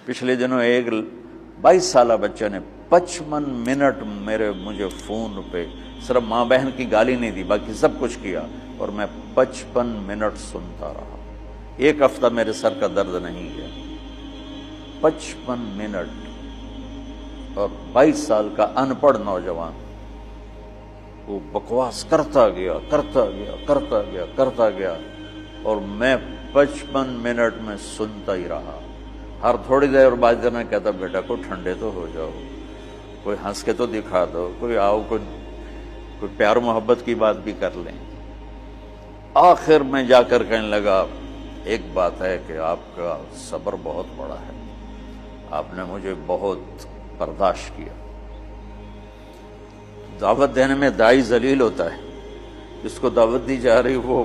پچھلے دنوں ایک 22 سالہ بچہ نے 55 منٹ مجھے فون پہ صرف ماں بہن کی گالی نہیں دی، باقی سب کچھ کیا، اور میں 55 منٹ سنتا رہا۔ ایک ہفتہ میرے سر کا درد نہیں گیا۔ 55 منٹ، اور 22 سال کا ان پڑھ نوجوان وہ بکواس کرتا گیا اور میں 55 منٹ میں سنتا ہی رہا۔ ہر تھوڑی دیر بعد میں کہتا بیٹا کو ٹھنڈے تو ہو جاؤ، کوئی ہنس کے تو دکھا دو، کوئی آؤ کوئی پیار محبت کی بات بھی کر لیں۔ آخر میں جا کر کہنے لگا ایک بات ہے کہ آپ کا صبر بہت بڑا ہے، آپ نے مجھے بہت برداشت کیا۔ دعوت دینے میں داعی ذلیل ہوتا ہے، جس کو دعوت دی جا رہی وہ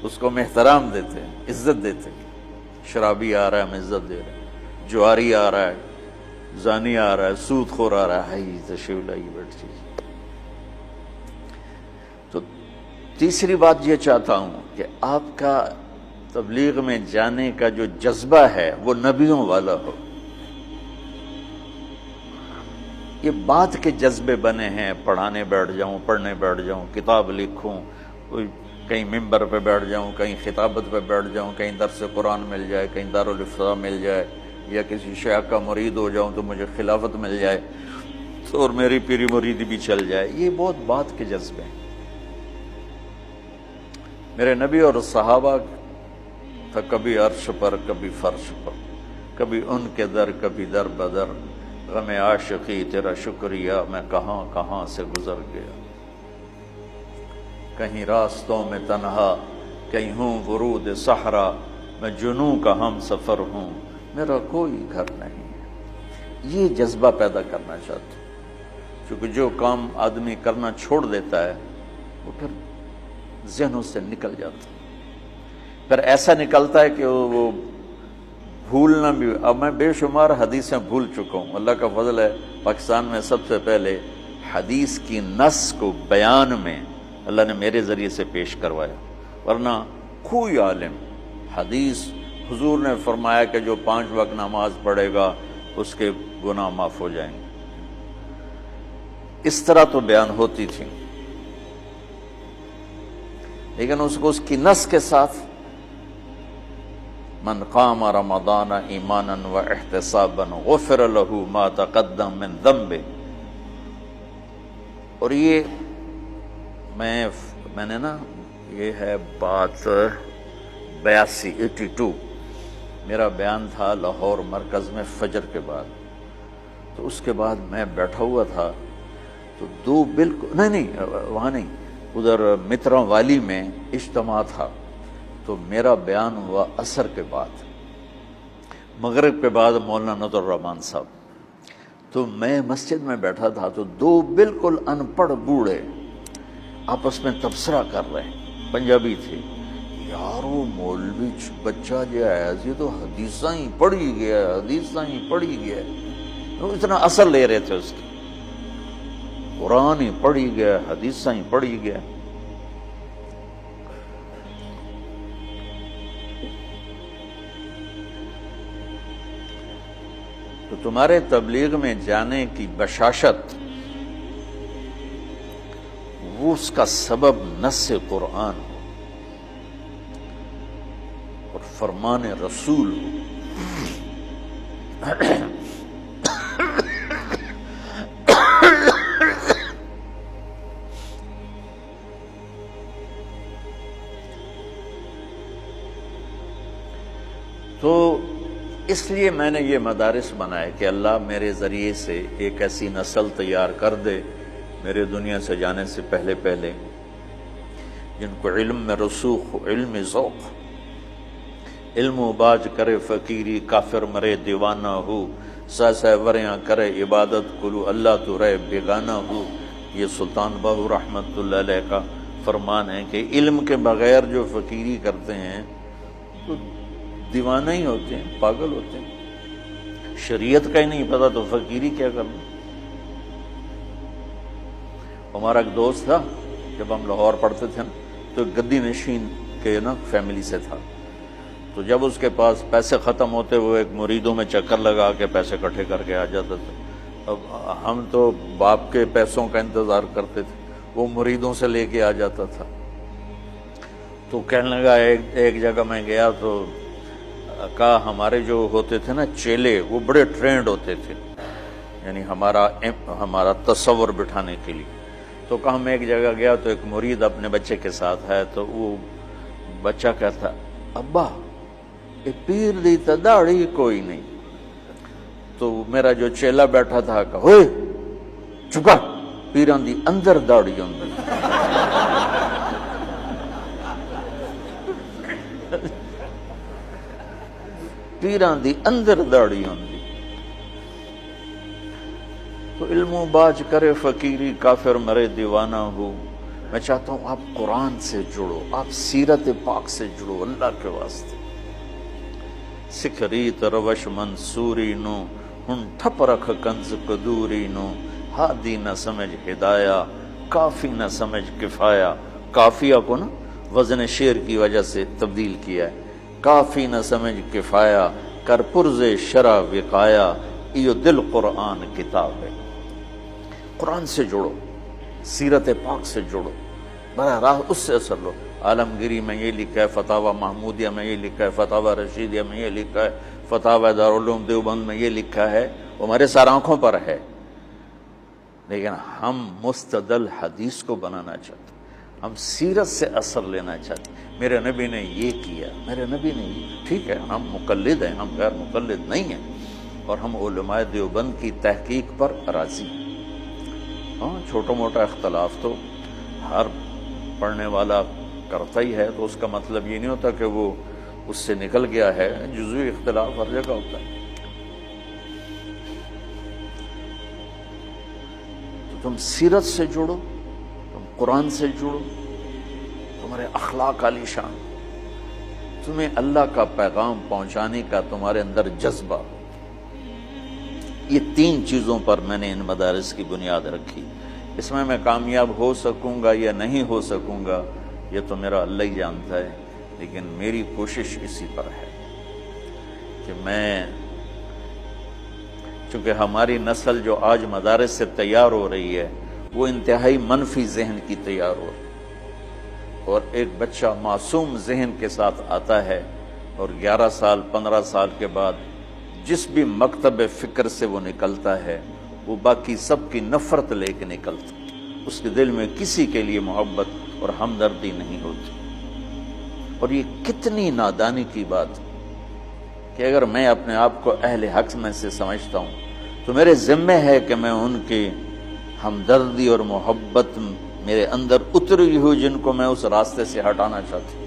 اس کو ہم احترام دیتے ہیں، عزت دیتے ہیں۔ شرابی آ رہا ہے ہم عزت دے رہے ہیں، جواری آ رہا ہے، زانی آ رہا ہے، سود خور آ رہا ہے، تشریف لائیے بیٹھ چیز۔ تو تیسری بات یہ چاہتا ہوں کہ آپ کا تبلیغ میں جانے کا جو جذبہ ہے وہ نبیوں والا ہو۔ یہ بات کے جذبے بنے ہیں، پڑھانے بیٹھ جاؤں، پڑھنے بیٹھ جاؤں، کتاب لکھوں، کوئی کہیں ممبر پہ بیٹھ جاؤں، کہیں خطابت پہ بیٹھ جاؤں، کہیں درس قرآن مل جائے، کہیں دارالافتاء مل جائے، یا کسی شیخ کا مرید ہو جاؤں تو مجھے خلافت مل جائے اور میری پیری مریدی بھی چل جائے۔ یہ بہت بات کے جذبے ہیں۔ میرے نبی اور صحابہ تھا کبھی عرش پر کبھی فرش پر، کبھی ان کے در کبھی در بدر، غم عاشقی تیرا شکریہ میں کہاں کہاں سے گزر گیا۔ کہیں راستوں میں تنہا، کہیں ہوں ورود صحرا، میں جنوں کا ہم سفر ہوں، میرا کوئی گھر نہیں ہے۔ یہ جذبہ پیدا کرنا چاہتا ہوں، کیونکہ جو کام آدمی کرنا چھوڑ دیتا ہے وہ پھر ذہنوں سے نکل جاتا ہے، پھر ایسا نکلتا ہے کہ وہ بھولنا بھی۔ اب میں بے شمار حدیثیں بھول چکا ہوں، اللہ کا فضل ہے پاکستان میں سب سے پہلے حدیث کی نص کو بیان میں اللہ نے میرے ذریعے سے پیش کروایا، ورنہ کوئی عالم حدیث حضور نے فرمایا کہ جو 5 وقت نماز پڑھے گا اس کے گناہ معاف ہو جائیں گے، اس طرح تو بیان ہوتی تھی، لیکن اس کو اس کی نص کے ساتھ من قام رمضان ایمانا واحتسابا غفر له ما تقدم من ذنبه۔ اور یہ میں نے نا، یہ ہے بات 82 میرا بیان تھا لاہور مرکز میں فجر کے بعد، تو اس کے بعد میں بیٹھا ہوا تھا تو دو بالکل نہیں وہاں نہیں، ادھر مترا والی میں اجتماع تھا، تو میرا بیان ہوا عصر کے بعد، مغرب کے بعد مولانا نذر الرحمان صاحب، تو میں مسجد میں بیٹھا تھا تو دو بالکل ان پڑھ بوڑھے آپس میں تبصرہ کر رہے ہیں، پنجابی تھے، یار وہ مولوی بچہ جو ہے یہ تو حدیثاں ہی پڑھی گیا، وہ اتنا اثر لے رہے تھے اس کی، قرآن ہی پڑھی گیا، حدیثاں ہی پڑھی گیا۔ تو تمہارے تبلیغ میں جانے کی بشاشت وہ اس کا سبب نص قرآن ہو اور فرمان رسول ہو۔ تو اس لیے میں نے یہ مدارس بنائے کہ اللہ میرے ذریعے سے ایک ایسی نسل تیار کر دے میرے دنیا سے جانے سے پہلے جن کو علم میں رسوخ، علم ذوق، علم و باج کرے فقیری، کافر مرے دیوانہ ہو، سہ وریاں کرے عبادت کلو اللہ تو رہے بیگانہ ہو۔ یہ سلطان باہو رحمت اللہ علیہ کا فرمان ہے کہ علم کے بغیر جو فقیری کرتے ہیں تو دیوانہ ہی ہوتے ہیں، پاگل ہوتے ہیں، شریعت کا ہی نہیں پتا تو فقیری کیا کرنا۔ ہمارا ایک دوست تھا، جب ہم لاہور پڑھتے تھے تو گدی نشین کے نا فیملی سے تھا، تو جب اس کے پاس پیسے ختم ہوتے وہ ایک مریدوں میں چکر لگا کے پیسے اکٹھے کر کے آ جاتا تھا۔ اب ہم تو باپ کے پیسوں کا انتظار کرتے تھے، وہ مریدوں سے لے کے آ جاتا تھا۔ تو کہنے لگا ایک جگہ میں گیا تو کہا ہمارے جو ہوتے تھے نا چیلے، وہ بڑے ٹرینڈ ہوتے تھے، یعنی ہمارا تصور بٹھانے کے لیے۔ تو کہا میں ایک جگہ گیا تو ایک مرید اپنے بچے کے ساتھ ہے، تو وہ بچہ کہتا ابا یہ پیر دی تا داڑھی کوئی نہیں۔ تو میرا جو چیلا بیٹھا تھا کہا ہوئے چکا، پیران دی اندر داڑھی ہوندی۔ پیران دی اندر داڑھی ہوندی۔ تو علم و باج کرے فقیری، کافر مرے دیوانہ ہو۔ میں چاہتا ہوں آپ قرآن سے جڑو، آپ سیرت پاک سے جڑو اللہ کے واسطے۔ سکھ ریت روش منصوری نو، ہن ٹھپ رکھ کنز قدوری نو۔ ہادی نہ سمجھ ہدایہ، کافی نہ سمجھ کفایہ۔ کافیہ کو نا وزن شعر کی وجہ سے تبدیل کیا ہے۔ کافی نہ سمجھ کفایہ، کر پرز شرع وقایا۔ یہ دل قرآن کتاب ہے۔ قرآن سے جڑو، سیرت پاک سے جڑو، براہ راست اس سے اثر لو۔ عالمگیری میں یہ لکھا ہے، فتاوی محمودیہ میں یہ لکھا ہے، فتاوی رشیدیہ میں یہ لکھا ہے، فتاوی دارالعلوم دیوبند میں یہ لکھا ہے، وہ ہمارے سر آنکھوں پر ہے، لیکن ہم مستدل حدیث کو بنانا چاہتے ہیں، ہم سیرت سے اثر لینا چاہتے ہیں۔ میرے نبی نے یہ کیا، میرے نبی نے یہ، ٹھیک ہے ہم مقلد ہیں، ہم غیر مقلد نہیں ہیں، اور ہم علماء دیوبند کی تحقیق پر راضی ہیں۔ ہاں چھوٹا موٹا اختلاف تو ہر پڑھنے والا کرتا ہی ہے، تو اس کا مطلب یہ نہیں ہوتا کہ وہ اس سے نکل گیا ہے، جزوی اختلاف ہر جگہ ہوتا ہے۔ تو تم سیرت سے جڑو، تم قرآن سے جڑو، تمہارے اخلاق عالی شان، تمہیں اللہ کا پیغام پہنچانے کا تمہارے اندر جذبہ ہو۔ یہ تین چیزوں پر میں نے ان مدارس کی بنیاد رکھی۔ اس میں کامیاب ہو سکوں گا یا نہیں ہو سکوں گا یہ تو میرا اللہ ہی جانتا ہے، لیکن میری کوشش اسی پر ہے کہ میں، چونکہ ہماری نسل جو آج مدارس سے تیار ہو رہی ہے وہ انتہائی منفی ذہن کی تیار ہو رہی ہے، اور ایک بچہ معصوم ذہن کے ساتھ آتا ہے اور 11 سال 15 سال کے بعد جس بھی مکتب فکر سے وہ نکلتا ہے وہ باقی سب کی نفرت لے کے نکلتا، اس کے دل میں کسی کے لیے محبت اور ہمدردی نہیں ہوتی۔ اور یہ کتنی نادانی کی بات کہ اگر میں اپنے آپ کو اہل حق میں سے سمجھتا ہوں تو میرے ذمہ ہے کہ میں ان کی ہمدردی اور محبت میرے اندر اتری ہوئی جن کو میں اس راستے سے ہٹانا چاہتا ہوں،